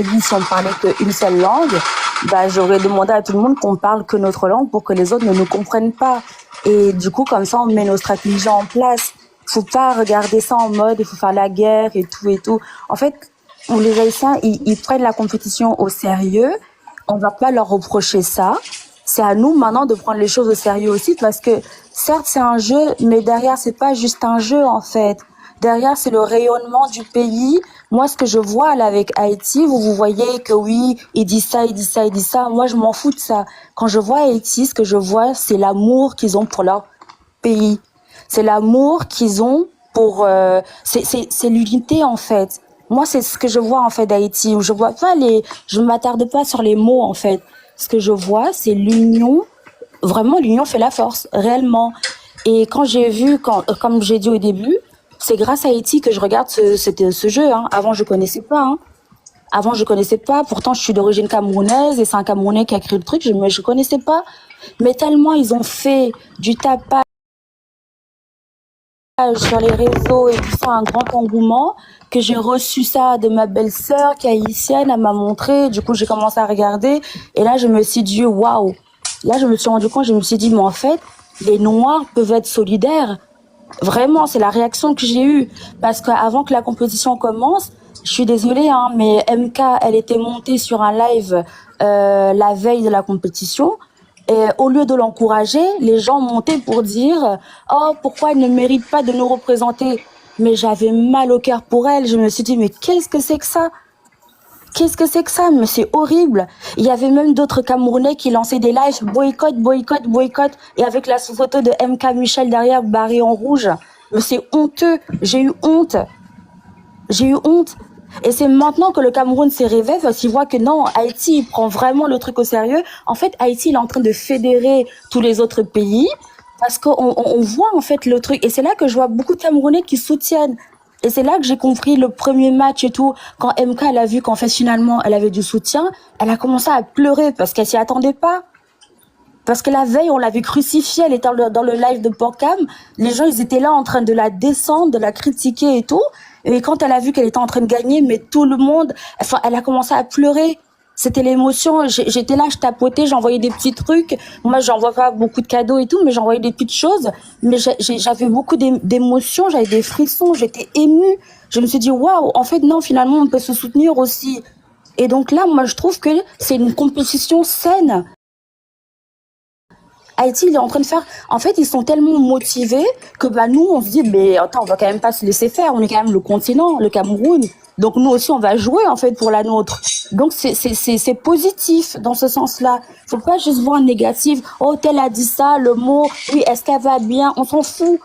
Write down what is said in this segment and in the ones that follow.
te dis, si on parlait qu'une seule langue, bah, j'aurais demandé à tout le monde qu'on parle que notre langue pour que les autres ne nous comprennent pas. Et du coup, comme ça, on met nos stratégies en place. Faut pas regarder ça en mode, il faut faire la guerre et tout et tout. En fait, les Haïtiens, ils prennent la compétition au sérieux. On va pas leur reprocher ça. C'est à nous maintenant de prendre les choses au sérieux aussi parce que certes c'est un jeu, mais derrière c'est pas juste un jeu en fait. Derrière c'est le rayonnement du pays. Moi ce que je vois là avec Haïti, vous voyez que oui, ils disent ça, ils disent ça, ils disent ça. Moi je m'en fous de ça. Quand je vois Haïti, ce que je vois c'est l'amour qu'ils ont pour leur pays. C'est l'amour qu'ils ont pour c'est l'unité en fait. Moi c'est ce que je vois en fait d'Haïti. Je vois pas je m'attarde pas sur les mots en fait. Ce que je vois, c'est l'union. Vraiment, l'union fait la force, réellement. Et quand j'ai vu, comme j'ai dit au début, c'est grâce à Haïti que je regarde ce jeu. Hein. Avant, je connaissais pas. Hein. Avant, je connaissais pas. Pourtant, je suis d'origine camerounaise et c'est un Camerounais qui a créé le truc. Je connaissais pas. Mais tellement ils ont fait du tapage sur les réseaux et tout ça, un grand engouement, que j'ai reçu ça de ma belle-sœur qui est haïtienne, elle m'a montré, du coup j'ai commencé à regarder, et là je me suis dit waouh, là je me suis rendu compte, je me suis dit mais en fait, les Noirs peuvent être solidaires, vraiment, c'est la réaction que j'ai eue, parce qu'avant que la compétition commence, je suis désolée, hein, mais MK, elle était montée sur un live la veille de la compétition, et au lieu de l'encourager, les gens montaient pour dire « Oh, pourquoi elle ne mérite pas de nous représenter ?» Mais j'avais mal au cœur pour elle. Je me suis dit « Mais qu'est-ce que c'est que ça ? Qu'est-ce que c'est que ça ? Mais c'est horrible !» Il y avait même d'autres Camerounais qui lançaient des lives « Boycott, boycott, boycott » et avec la photo de MK Michel derrière barré en rouge. Mais c'est honteux. J'ai eu honte. J'ai eu honte. Et c'est maintenant que le Cameroun s'est réveillé parce qu'il voit que non, Haïti il prend vraiment le truc au sérieux. En fait, Haïti il est en train de fédérer tous les autres pays parce qu'on voit en fait le truc. Et c'est là que je vois beaucoup de Camerounais qui soutiennent. Et c'est là que j'ai compris le premier match et tout. Quand MK elle a vu qu'en fait finalement elle avait du soutien, elle a commencé à pleurer parce qu'elle s'y attendait pas. Parce que la veille, on l'avait crucifiée, elle était dans le live de Porcam. Les gens, ils étaient là en train de la descendre, de la critiquer et tout. Et quand elle a vu qu'elle était en train de gagner, mais tout le monde, enfin, elle a commencé à pleurer. C'était l'émotion. J'étais là, je tapotais, j'envoyais des petits trucs. Moi, j'envoie pas beaucoup de cadeaux et tout, mais j'envoyais des petites choses. Mais j'avais beaucoup d'émotions, j'avais des frissons, j'étais émue. Je me suis dit, waouh, en fait, non, finalement, on peut se soutenir aussi. Et donc là, moi, je trouve que c'est une compétition saine. Haïti, il est en train de faire. En fait, ils sont tellement motivés que bah nous, on se dit, mais attends, on va quand même pas se laisser faire. On est quand même le continent, le Cameroun. Donc nous aussi, on va jouer en fait pour la nôtre. Donc c'est positif dans ce sens-là. Faut pas juste voir négatif. Oh, tel a dit ça, le mot. Oui, est-ce qu'elle va bien? On s'en fout.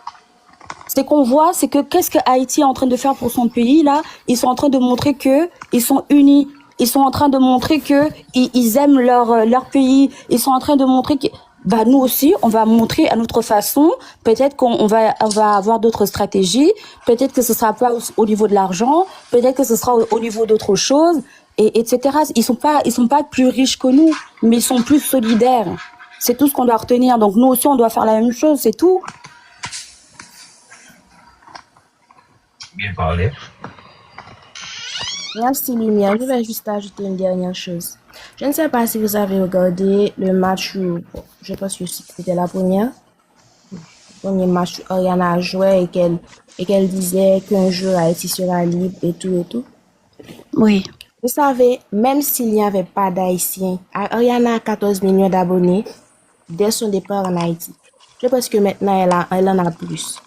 C'est qu'on voit, c'est que qu'est-ce que Haïti est en train de faire pour son pays là? Ils sont en train de montrer que ils sont unis. Ils sont en train de montrer que ils aiment leur pays. Ils sont en train de montrer que bah nous aussi, on va montrer à notre façon. Peut-être qu'on va avoir d'autres stratégies. Peut-être que ce sera pas au niveau de l'argent. Peut-être que ce sera au niveau d'autres choses, et etc. Ils sont pas plus riches que nous, mais ils sont plus solidaires. C'est tout ce qu'on doit retenir. Donc nous aussi, on doit faire la même chose. C'est tout. Bien parlé. Merci Lumière. Je vais juste ajouter une dernière chose. Je ne sais pas si vous avez regardé le match où, je pense que c'était le premier match où Ariana jouait et qu'elle disait qu'un jour Haïti sera libre et tout et tout. Oui. Vous savez, même s'il n'y avait pas d'Haïtiens, Ariana a 14 millions d'abonnés dès son départ en Haïti. Je pense que maintenant elle en a plus.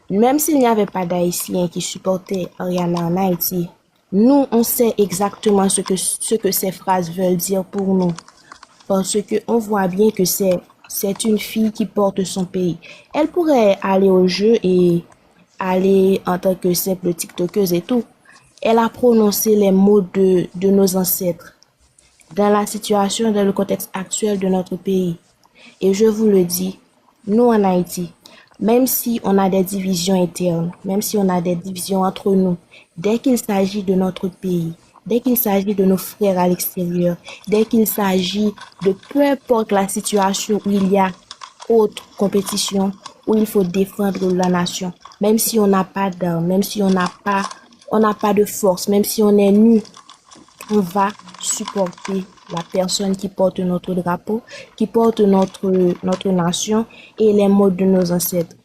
Même s'il n'y avait pas d'Haïtiens qui supportaient Ariana en Haïti, nous, on sait exactement ce que ces phrases veulent dire pour nous. Parce que on voit bien que c'est une fille qui porte son pays. Elle pourrait aller au jeu et aller en tant que simple TikTokeuse et tout. Elle a prononcé les mots de nos ancêtres dans la situation, dans le contexte actuel de notre pays. Et je vous le dis, nous en Haïti, même si on a des divisions internes, même si on a des divisions entre nous, dès qu'il s'agit de notre pays, dès qu'il s'agit de nos frères à l'extérieur, dès qu'il s'agit de peu importe la situation où il y a autre compétition, où il faut défendre la nation, même si on n'a pas d'armes, même si on n'a pas on n'a pas de force, même si on est nu, on va supporter la personne qui porte notre drapeau, qui porte notre nation et les modes de nos ancêtres.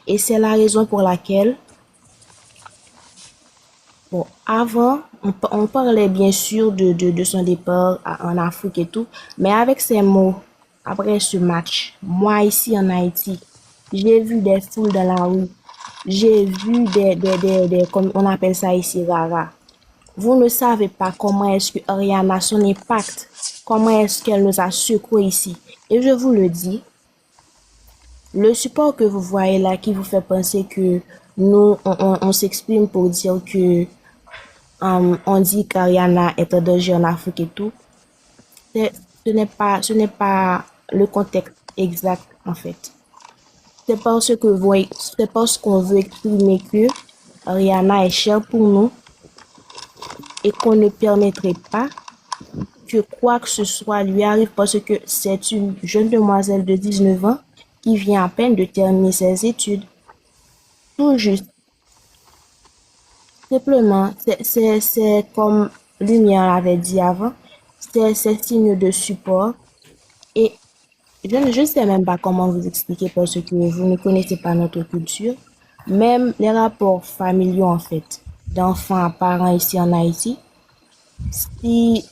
Et c'est la raison pour laquelle, bon, avant, on parlait bien sûr de son départ en Afrique et tout, mais avec ces mots, après ce match, moi ici en Haïti, j'ai vu des foules dans la rue, j'ai vu comme on appelle ça ici, rara. Vous ne savez pas comment est-ce que Ariana, son impact, comment est-ce qu'elle nous a secoués ici. Et je vous le dis, le support que vous voyez là qui vous fait penser que nous, on s'exprime pour dire que on dit qu'Ariana est en danger en Afrique et tout, ce n'est pas le contexte exact en fait. C'est parce qu'on veut exprimer que Ariana est chère pour nous et qu'on ne permettrait pas que quoi que ce soit lui arrive parce que c'est une jeune demoiselle de 19 ans qui vient à peine de terminer ses études. Tout juste. Simplement, c'est comme Lumière avait dit avant, c'est signe de support. Et je ne sais même pas comment vous expliquer parce que vous ne connaissez pas notre culture. Même les rapports familiaux, en fait, d'enfants à parents ici en Haïti, si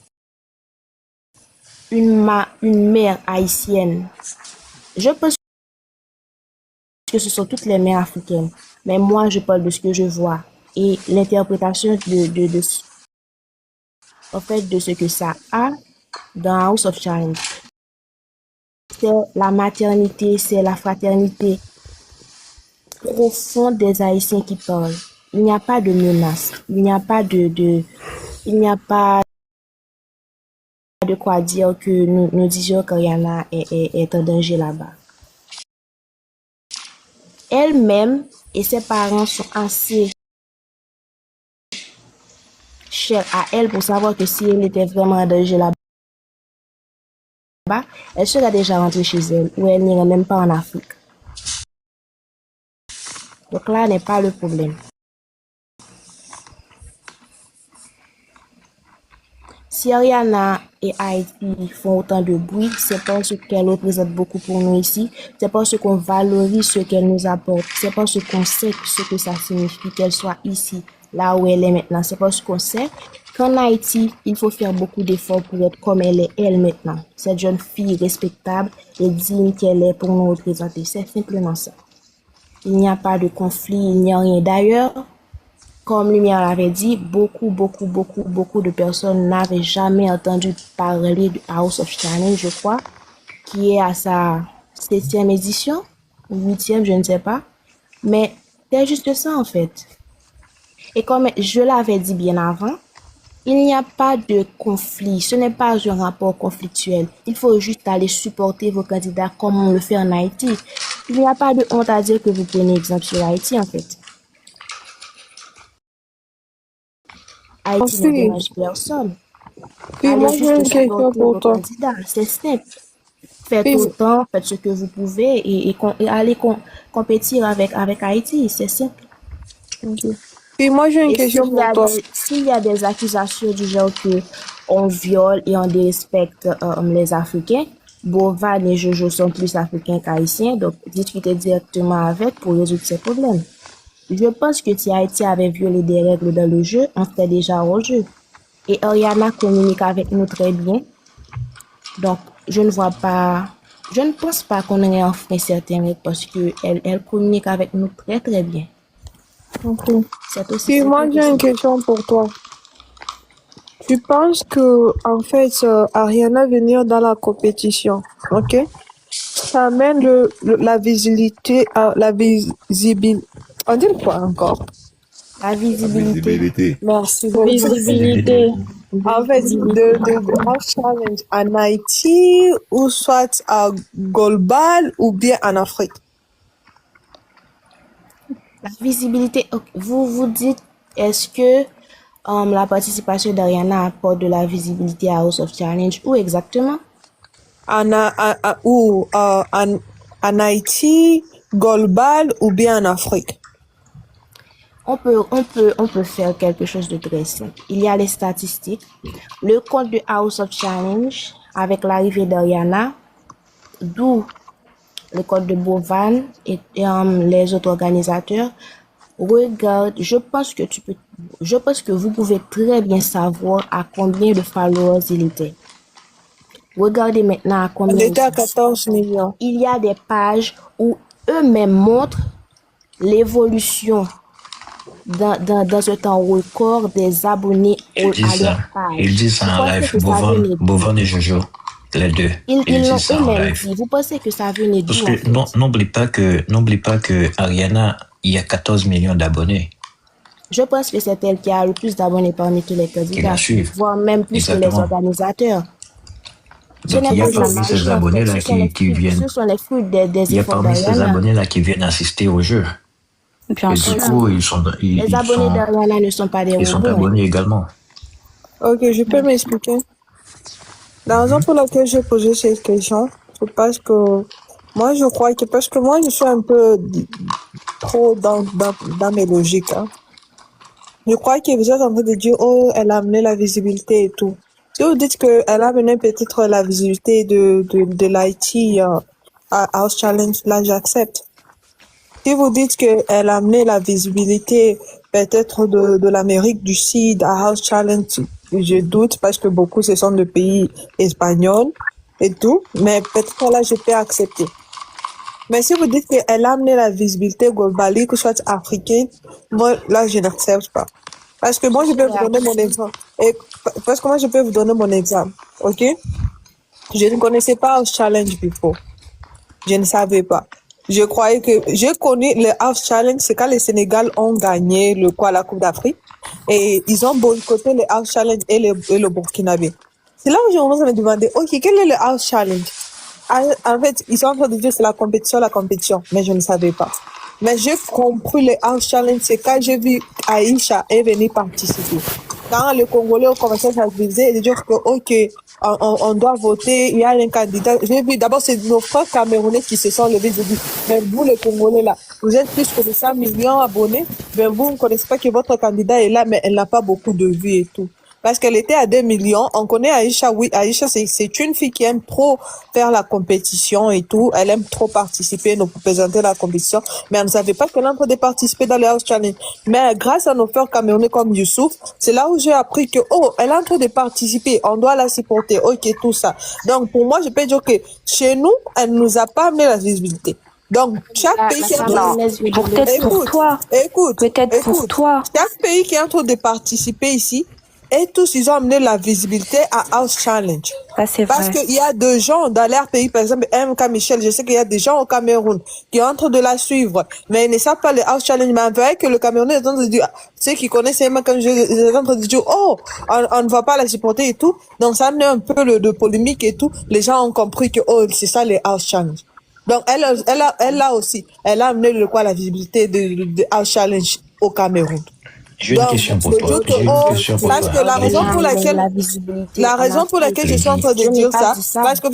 une mère haïtienne, je pense que ce sont toutes les mères africaines, mais moi, je parle de ce que je vois et l'interprétation en fait, de ce que ça a dans House of Challenge. C'est la maternité, c'est la fraternité profonde des Haïtiens qui parlent. Il n'y a pas de menace, il n'y a pas il n'y a pas de quoi dire que nous disions qu'Ariana est en danger là-bas. Elle-même et ses parents sont assez chers à elle pour savoir que si elle était vraiment en danger là-bas, elle serait déjà rentrée chez elle ou elle n'irait même pas en Afrique. Donc là n'est pas le problème. Si Ariana et Haïti font autant de bruit, c'est parce qu'elle représente beaucoup pour nous ici, c'est parce qu'on valorise ce qu'elle nous apporte, c'est parce qu'on sait ce que ça signifie qu'elle soit ici, là où elle est maintenant, c'est parce qu'on sait qu'en Haïti, il faut faire beaucoup d'efforts pour être comme elle est elle maintenant, cette jeune fille respectable et digne qu'elle est pour nous représenter, c'est simplement ça. Il n'y a pas de conflit, il n'y a rien. D'ailleurs, comme Lumière l'avait dit, beaucoup de personnes n'avaient jamais entendu parler de House of Challenge, je crois, qui est à sa 7e édition, ou 8e, je ne sais pas. Mais c'est juste ça, en fait. Et comme je l'avais dit bien avant, il n'y a pas de conflit. Ce n'est pas un rapport conflictuel. Il faut juste aller supporter vos candidats comme on le fait en Haïti. Il n'y a pas de honte à dire que vous prenez exemple sur Haïti, en fait. Haïti ne dérange personne. Puis Allez moi, j'ai juste une question supporter pour vos toi. candidats. C'est simple. Faites Puis, autant, faites ce que vous pouvez et allez compétir avec Haïti. C'est simple. puis moi, j'ai une Et question pour toi. s'il y a des accusations du genre que on viole et on dérespecte les Africains, Bovan et Jojo sont plus africains qu'haïtiens, donc discutez directement avec pour résoudre ces problèmes. Je pense que si Haïti avait violé des règles dans le jeu, on serait déjà au jeu. Et Ariana communique avec nous très bien. Donc, je ne pense pas qu'on ait enfreint certaines règles parce qu'elle communique avec nous très très bien. Ok. C'est aussi Puis moi, simple que j'ai ça. une question pour toi. Tu penses que, en fait, Ariana venir dans la compétition, ok? Ça amène la visibilité, on dit quoi encore? La visibilité. Merci beaucoup. Visibilité. En fait, de House Challenge en Haïti ou soit à global ou bien en Afrique. La visibilité, ok. Vous dites, est-ce que la participation d'Ariana apporte de la visibilité à House of Challenge ou exactement? En Haïti, global ou bien en Afrique. on peut faire quelque chose de très simple. Il y a les statistiques. Le compte de House of Challenge, avec l'arrivée d'Ariana, d'où le compte de Bovan et les autres organisateurs, regarde, je pense que vous pouvez très bien savoir à combien de followers il était. Regardez maintenant à On combien était à il est. 14 millions. Il y a des pages où eux-mêmes montrent l'évolution dans ce temps record des abonnés Il dit à ça. leur page. Il dit ça Vous en pensez live. que ça venait d'où? Bovan et Jojo, les deux. Ils Il l'ont dit ça en eux-mêmes live. dit. Vous pensez que ça venait Parce d'où, en que fait? n'oublie pas que Ariana, il y a 14 millions d'abonnés Je pense que c'est elle qui a le plus d'abonnés parmi tous les qui candidats, la suivent. voire même plus que les Exactement. organisateurs. Ce Donc n'est il y a pas sa parmi ces magie, en fait. abonnés-là Ce sont les qui fruits, viennent. ce sont les fruits des Il y a efforts parmi ces d'Ariana. abonnés-là qui viennent assister au jeu. Bien Et sûr. du coup, ils sont Les abonnés d'Ariana ne sont pas des robots. abonnés également. Ok, je peux m'expliquer. La raison pour laquelle j'ai posé cette question, c'est parce que moi, je crois que, parce que moi, je suis un peu trop dans mes logiques, hein. Je crois que vous êtes en train de dire, oh, elle a amené la visibilité et tout. Si vous dites qu'elle a amené peut-être la visibilité de l'IT à House Challenge, là, j'accepte. Si vous dites qu'elle a amené la visibilité peut-être de l'Amérique du Sud à House Challenge, je doute parce que beaucoup ce sont de pays espagnols et tout, mais peut-être là je peux accepter. Mais si vous dites qu'elle a amené la visibilité globale, que ce soit africaine, moi là je n'accepte pas. Parce que moi je peux vous donner mon exemple. Parce que moi je peux vous donner mon exemple, ok? Je ne connaissais pas House Challenge before. Je ne savais pas. Je croyais que j'ai connu le House Challenge, c'est quand les Sénégal ont gagné la Coupe d'Afrique et ils ont boycotté le House Challenge et le Burkinabé. C'est là où je commence à me demander, ok, quel est le House Challenge? En fait, ils sont en train de dire c'est la compétition, mais je ne savais pas. Mais j'ai compris le House Challenge, c'est quand j'ai vu Aïcha est venue participer. Quand les Congolais ont commencé à s'activer et de dire que, ok, on doit voter, il y a un candidat. J'ai vu, d'abord, c'est nos frères camerounais qui se sont levés. J'ai dit, mais vous, les Congolais, là, vous êtes plus que de 100 millions d'abonnés, mais vous ne connaissez pas que votre candidat est là, mais elle n'a pas beaucoup de vues et tout. Parce qu'elle était à 2 millions. On connaît Aïcha, oui. Aïcha, c'est une fille qui aime trop faire la compétition et tout. Elle aime trop participer, nous présenter la compétition. Mais on ne savait pas qu'elle est en train de participer dans les House Challenge. Mais grâce à nos frères camerounais comme Youssouf, c'est là où j'ai appris que, oh, elle est en train de participer. On doit la supporter. Ok, tout ça. Donc, pour moi, je peux dire que chez nous, elle ne nous a pas amené la visibilité. Donc, chaque pays qui est en train Peut-être pour toi. Peut-être pour toi. Chaque pays qui est en train de participer ici, et tous, ils ont amené la visibilité à House Challenge. Ça, c'est Parce vrai. qu'il y a des gens dans leur pays, par exemple, MK Michel, je sais qu'il y a des gens au Cameroun qui sont en train de la suivre, mais ils ne savent pas le House Challenge. Mais avec que le Cameroun est en train de dire, ceux qui connaissent MK Michel, ils sont en train de dire, oh, on ne va pas la supporter et tout. Donc, ça a amené un peu de polémique et tout. Les gens ont compris que, oh, c'est ça les House Challenge. Donc, elle a aussi, elle a amené la visibilité de House Challenge au Cameroun. J'ai une question pour toi. Parce que la raison pour laquelle je suis en train de dire ça, parce que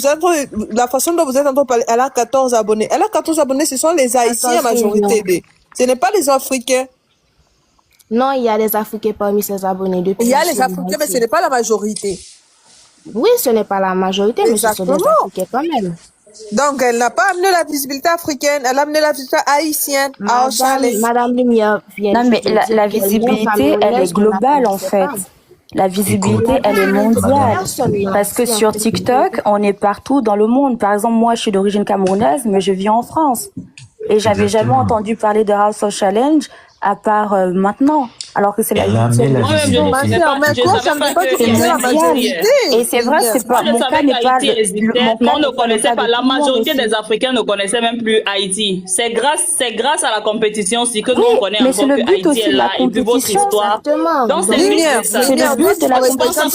la façon dont vous êtes en train de parler, elle a 14 abonnés. Elle a 14 abonnés, ce sont les Haïtiens, la majorité. Ce n'est pas les Africains. Non, il y a les Africains parmi ses abonnés. Il y a les Africains, mais ce n'est pas la majorité. Oui, ce n'est pas la majorité, mais ce sont des Africains quand même. Donc, elle n'a pas amené la visibilité africaine, elle a amené la visibilité haïtienne. Madame Lumière vient. Non, mais la visibilité, elle est globale, en fait. La visibilité, elle est mondiale. Parce que sur TikTok, on est partout dans le monde. Par exemple, moi, je suis d'origine camerounaise, mais je vis en France. Et j'avais jamais entendu parler de House of Challenge à part maintenant. Alors que c'est la visibilité. Et c'est vrai, c'est pas mon cas n'est pas. On ne connaissait pas. La majorité des Africains ne connaissaient même plus Haïti. C'est grâce à la compétition aussi que nous on connaît encore que Haïti est là et puis votre histoire. Donc c'est le but de la compétition.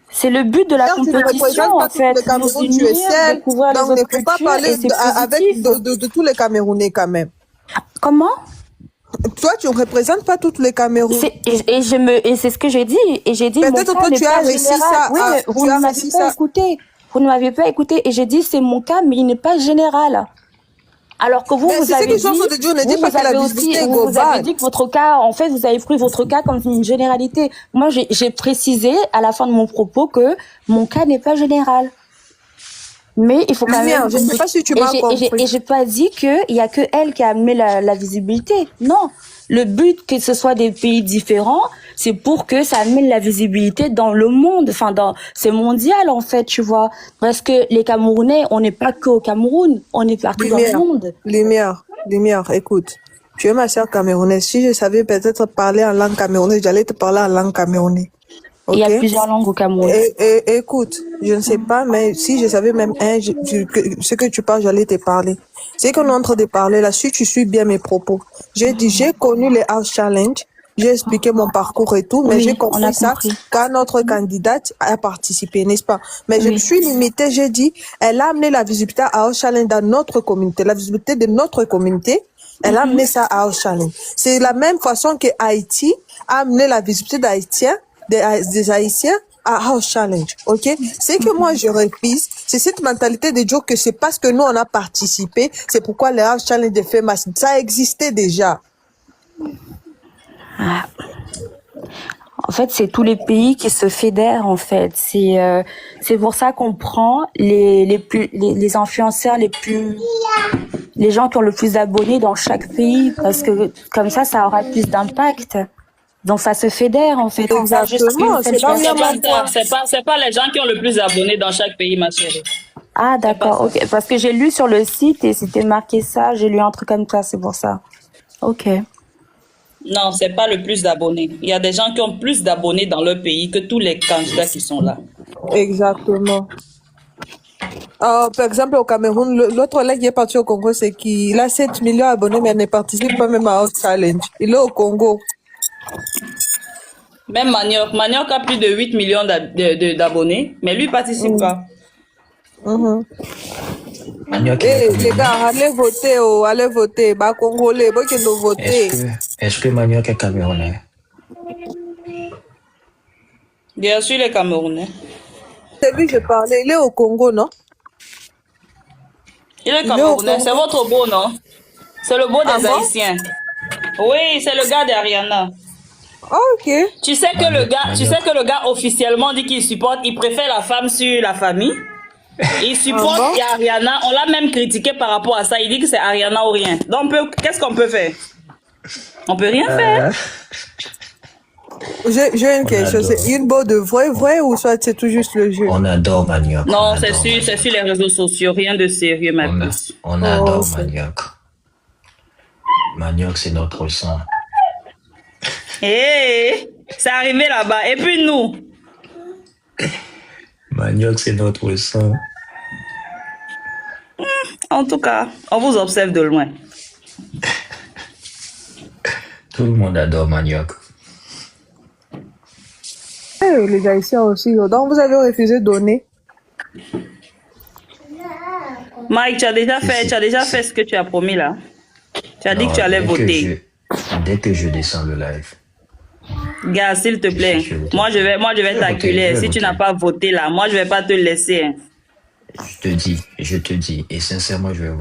C'est le but de la compétition, en fait. Le Cameroun, tu es seul, donc ne faut pas parler avec de tous les Camerounais quand même. Comment? Toi, tu ne représentes pas tous les Camerounais. Et c'est ce que j'ai dit. Et j'ai dit, peut-être que tu as réussi ça. Oui, mais vous ne m'avez pas écouté. Vous ne m'avez pas écouté. Et j'ai dit, c'est mon cas, mais il n'est pas général. Alors que vous, Mais vous c'est ce avez que dit, Jean de Dieu ne dit vous, pas vous que la avez visibilité aussi, est vous avez globale. dit que votre cas, en fait, vous avez pris votre cas comme une généralité. Moi, j'ai précisé à la fin de mon propos que mon cas n'est pas général. Mais il faut quand Lumière, même. je ne sais pas si tu m'as compris. Et j'ai pas dit qu'il y a que elle qui a amené la visibilité. Non. Le but que ce soit des pays différents, c'est pour que ça amène la visibilité dans le monde. Enfin, c'est mondial, en fait, tu vois. Parce que les Camerounais, on n'est pas qu'au Cameroun. On est partout dans le monde. Lumière, écoute. Tu es ma sœur camerounaise. Si je savais peut-être parler en langue camerounaise, j'allais te parler en langue camerounaise. Okay? Il y a Ok. plusieurs langues au Cameroun. Écoute, je ne sais pas, mais si je savais même ce que tu parles, j'allais te parler. C'est qu'on est en train de parler là, si tu suis bien mes propos. J'ai dit, j'ai connu les House Challenge, j'ai expliqué mon parcours et tout, mais Oui, j'ai compris ça quand notre candidate a participé, n'est-ce pas? Mais je me suis limitée, j'ai dit, elle a amené la visibilité à House Challenge dans notre communauté, la visibilité de notre communauté. Elle a amené ça à House Challenge. C'est la même façon que Haïti a amené la visibilité d'Haïtiens, des Haïtiens à House Challenge, ok? C'est que moi je refuse, c'est cette mentalité de dire que c'est parce que nous on a participé, c'est pourquoi le House Challenge est fait massif. Ça existait déjà. Ah. En fait, c'est tous les pays qui se fédèrent, en fait. C'est pour ça qu'on prend les influenceurs les gens qui ont le plus d'abonnés dans chaque pays, parce que comme ça aura plus d'impact. Donc ça se fédère, en fait. Exactement, c'est pas les gens qui ont le plus d'abonnés dans chaque pays, ma chérie. Ah, d'accord, ok. Parce que j'ai lu sur le site et c'était marqué ça, j'ai lu un truc comme ça, c'est pour ça. Ok. Non, c'est pas le plus d'abonnés. Il y a des gens qui ont plus d'abonnés dans leur pays que tous les candidats qui sont là. Exactement. Par exemple, au Cameroun, l'autre là qui est parti au Congo, c'est qu'il a 7 millions d'abonnés, mais il ne participe pas même à House Challenge. Il est au Congo. Même Manioc a plus de 8 millions d'abonnés, mais lui ne participe pas. Manioc, les gars, allez voter. Bah, Congolais, bah, qui nous voter. Est-ce que Manioc est camerounais? Bien sûr, les Camerounais. C'est lui que je parlais. Il est au Congo, non? Il est camerounais. C'est votre beau, non? C'est le beau des Haïtiens. Oui, c'est le gars d'Ariana. Ok. Tu sais que le gars officiellement dit qu'il supporte, il préfère la femme sur la famille. Il supporte Ariana. On l'a même critiqué par rapport à ça. Il dit que c'est Ariana ou rien. Donc, qu'est-ce qu'on peut faire? On peut rien faire. J'ai une question. C'est une bonne de vrai ou soit c'est tout juste le jeu? On adore Manioc. Non, c'est sur les réseaux sociaux. Rien de sérieux, ma puce. On adore Manioc. Manioc, c'est notre sang. Hé, c'est arrivé là-bas. Et puis nous? Manioc, c'est notre sang. En tout cas, on vous observe de loin. Tout le monde adore Manioc. Les Haïtiens aussi. Donc, vous avez refusé de donner. Mike, tu as déjà fait ce que tu as promis là. Tu as dit que tu allais voter. Dès que je descends le live. Gars, s'il te plaît, moi je vais t'acculer. Si tu n'as pas voté là, moi je vais pas te laisser. Je te dis, et sincèrement, je vais voter.